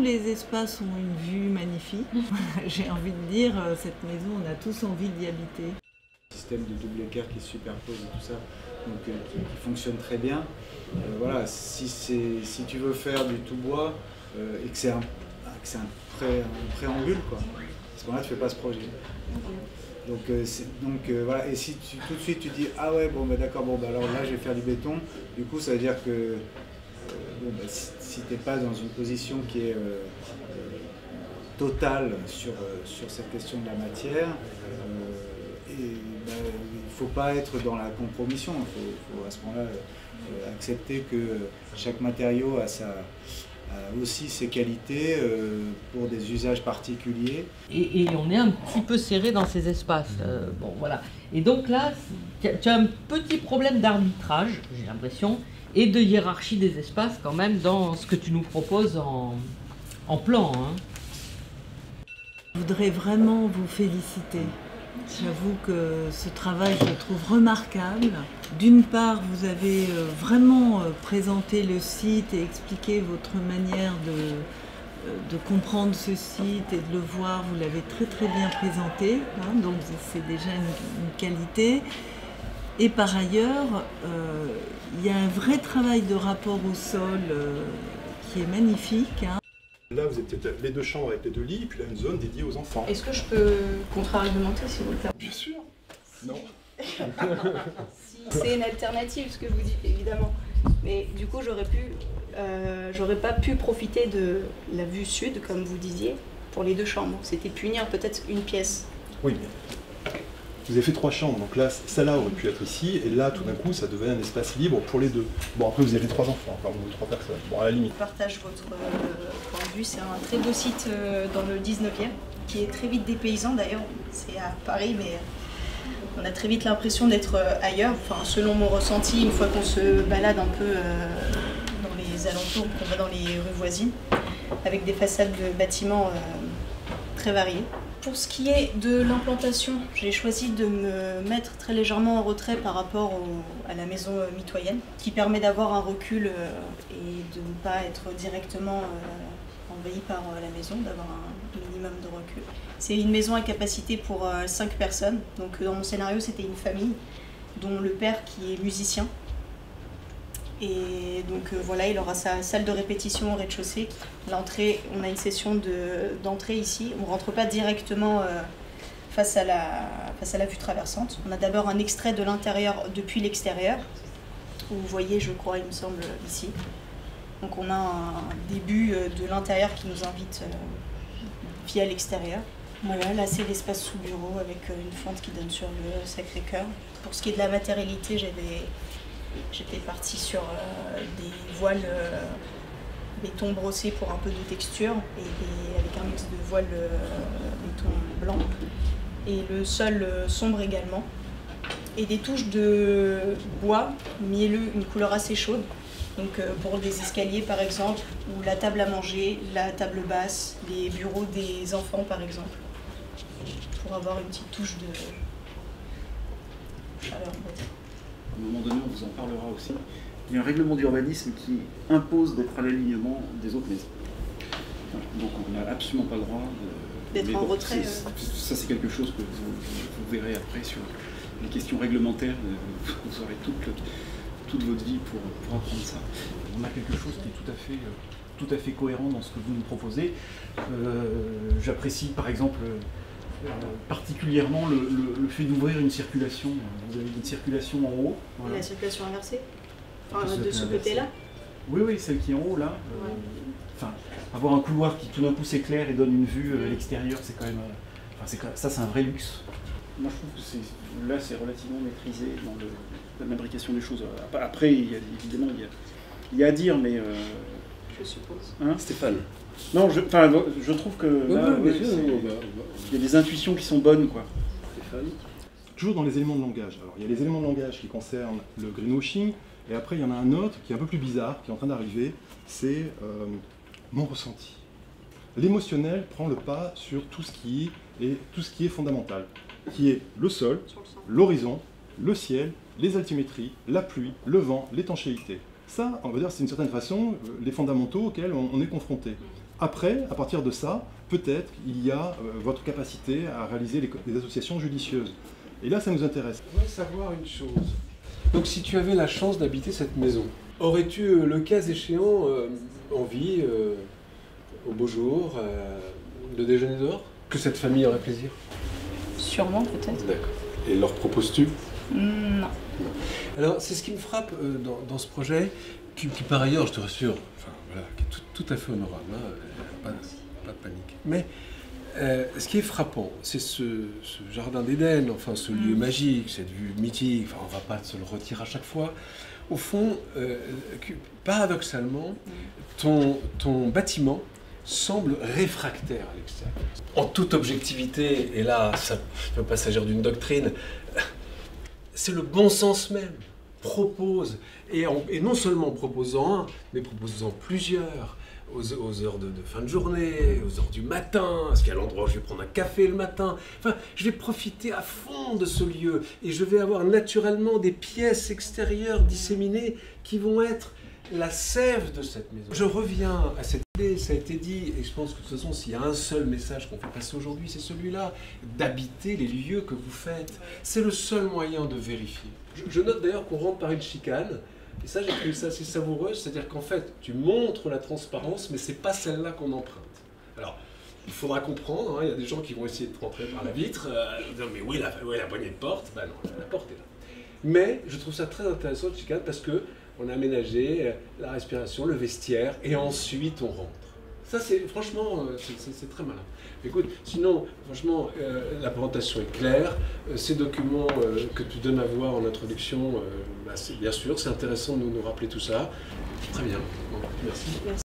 les espaces ont une vue magnifique. J'ai envie de dire, cette maison, on a tous envie d'y habiter. Système de double équerre qui se superpose et tout ça, donc qui fonctionne très bien. Voilà, si tu veux faire du tout bois et que c'est un préambule, quoi, à ce moment-là tu fais pas ce projet. Donc voilà, et si tout de suite tu dis ah ouais bon bah d'accord, bon bah alors là je vais faire du béton, du coup ça veut dire que si tu n'es pas dans une position qui est totale sur cette question de la matière, il ne faut pas être dans la compromission, il faut à ce moment-là accepter que chaque matériau a aussi ses qualités pour des usages particuliers. Et on est un petit peu serré dans ces espaces. Bon, voilà. Et donc là, tu as un petit problème d'arbitrage, j'ai l'impression, et de hiérarchie des espaces quand même dans ce que tu nous proposes en plan. Hein. Je voudrais vraiment vous féliciter. J'avoue que ce travail, je le trouve remarquable. D'une part, vous avez vraiment présenté le site et expliqué votre manière de comprendre ce site et de le voir. Vous l'avez très très bien présenté, hein, donc c'est déjà une qualité. Et par ailleurs, il y a un vrai travail de rapport au sol qui est magnifique. Hein. Là, vous avez peut-être les 2 chambres avec les 2 lits, et puis là, une zone dédiée aux enfants. Est-ce que je peux contre-argumenter si vous le permettez? Bien sûr. Non. C'est une alternative, ce que vous dites, évidemment. Mais du coup, j'aurais pas pu profiter de la vue sud, comme vous disiez, pour les 2 chambres. C'était punir peut-être une pièce. Oui, mais vous avez fait 3 chambres, donc là, celle-là aurait pu être ici, et là, tout d'un coup, ça devenait un espace libre pour les 2. Bon, après, vous avez 3 enfants, enfin, ou 3 personnes. Bon, à la limite. Je partage votre point de vue. C'est un très beau site dans le 19e, qui est très vite dépaysant d'ailleurs. C'est à Paris, mais on a très vite l'impression d'être ailleurs. Enfin, selon mon ressenti, une fois qu'on se balade un peu dans les alentours, qu'on va dans les rues voisines, avec des façades de bâtiments très variées. Pour ce qui est de l'implantation, j'ai choisi de me mettre très légèrement en retrait par rapport à la maison mitoyenne, qui permet d'avoir un recul et de ne pas être directement envahi par la maison, d'avoir un minimum de recul. C'est une maison à capacité pour 5 personnes, donc dans mon scénario c'était une famille, dont le père qui est musicien. Et donc voilà, il aura sa salle de répétition au rez-de-chaussée. L'entrée, on a une session d'entrée ici. On ne rentre pas directement face à la vue traversante. On a d'abord un extrait de l'intérieur depuis l'extérieur. Vous voyez, je crois, il me semble, ici. Donc on a un début de l'intérieur qui nous invite via l'extérieur. Voilà, là c'est l'espace sous bureau avec une fente qui donne sur le Sacré-Cœur. Pour ce qui est de la matérialité, j'étais partie sur des voiles béton brossé pour un peu de texture et avec un mix de voiles béton blanc. Et le sol sombre également. Et des touches de bois mielleux, une couleur assez chaude. Donc pour des escaliers par exemple, ou la table à manger, la table basse, les bureaux des enfants par exemple. Pour avoir une petite touche de chaleur. À un moment donné, on vous en parlera aussi. Il y a un règlement d'urbanisme qui impose d'être à l'alignement des autres maisons. Voilà. Donc on n'a absolument pas le droit d'être en retrait. Ça c'est quelque chose que vous verrez après sur les questions réglementaires. Vous aurez toute votre vie pour apprendre ça. On a quelque chose qui est tout à fait cohérent dans ce que vous nous proposez. J'apprécie par exemple particulièrement le fait d'ouvrir une circulation. Vous avez une circulation en haut. Voilà. La circulation inversée, enfin, de ce côté-là. Oui, celle qui est en haut là. Ouais. Enfin, avoir un couloir qui tout d'un coup s'éclaire et donne une vue à l'extérieur, c'est quand même. Ça, c'est un vrai luxe. Moi, je trouve que là, c'est relativement maîtrisé dans l'imbrication des choses. Après, évidemment, il y a à dire, mais. Je suppose. Hein, Stéphane. Non, je trouve que là, il y a des intuitions qui sont bonnes, quoi. Stéphane. Toujours dans les éléments de langage. Alors, il y a les éléments de langage qui concernent le greenwashing, et après, il y en a un autre qui est un peu plus bizarre, qui est en train d'arriver, c'est mon ressenti. L'émotionnel prend le pas sur tout ce qui est fondamental, qui est le sol, l'horizon, le ciel, les altimétries, la pluie, le vent, l'étanchéité. Ça, on va dire, c'est d'une certaine façon les fondamentaux auxquels on est confronté. Après, à partir de ça, peut-être il y a votre capacité à réaliser les associations judicieuses. Et là, ça nous intéresse. Je voudrais savoir une chose. Donc si tu avais la chance d'habiter cette maison, aurais-tu, le cas échéant, envie, au beau jour, de déjeuner dehors? Que cette famille aurait plaisir? Sûrement, peut-être. D'accord. Et leur proposes-tu? Non. Alors, c'est ce qui me frappe dans ce projet, qui par ailleurs, je te rassure, enfin, voilà, qui est tout à fait honorable, hein, pas de panique. Mais ce qui est frappant, c'est ce jardin d'Éden, enfin ce lieu magique, cette vue mythique, enfin, on ne va pas se le retirer à chaque fois. Au fond, paradoxalement, ton bâtiment semble réfractaire à l'extérieur. En toute objectivité, et là, ça ne peut pas s'agir d'une doctrine, c'est le bon sens même. Propose, et non seulement en proposant un, mais proposant plusieurs, aux heures de fin de journée, aux heures du matin, parce qu'il y a l'endroit où je vais prendre un café le matin. Enfin, je vais profiter à fond de ce lieu, et je vais avoir naturellement des pièces extérieures disséminées qui vont être la sève de cette maison. Je reviens à cette idée, ça a été dit, et je pense que de toute façon, s'il y a un seul message qu'on fait passer aujourd'hui, c'est celui-là, d'habiter les lieux que vous faites. C'est le seul moyen de vérifier. Je note d'ailleurs qu'on rentre par une chicane, et ça, j'ai trouvé ça assez savoureux, c'est-à-dire qu'en fait, tu montres la transparence, mais c'est pas celle-là qu'on emprunte. Alors, il faudra comprendre, hein, il y a des gens qui vont essayer de rentrer par la vitre, dire mais où est la poignée de porte? Ben non, la porte est là. Mais je trouve ça très intéressant, le chicane, parce que on a aménagé la respiration, le vestiaire, et ensuite on rentre. Ça, c'est franchement, c'est très malin. Écoute, sinon, franchement, la présentation est claire. Ces documents que tu donnes à voir en introduction, bien sûr, c'est intéressant de nous rappeler tout ça. Très bien. Bon, merci.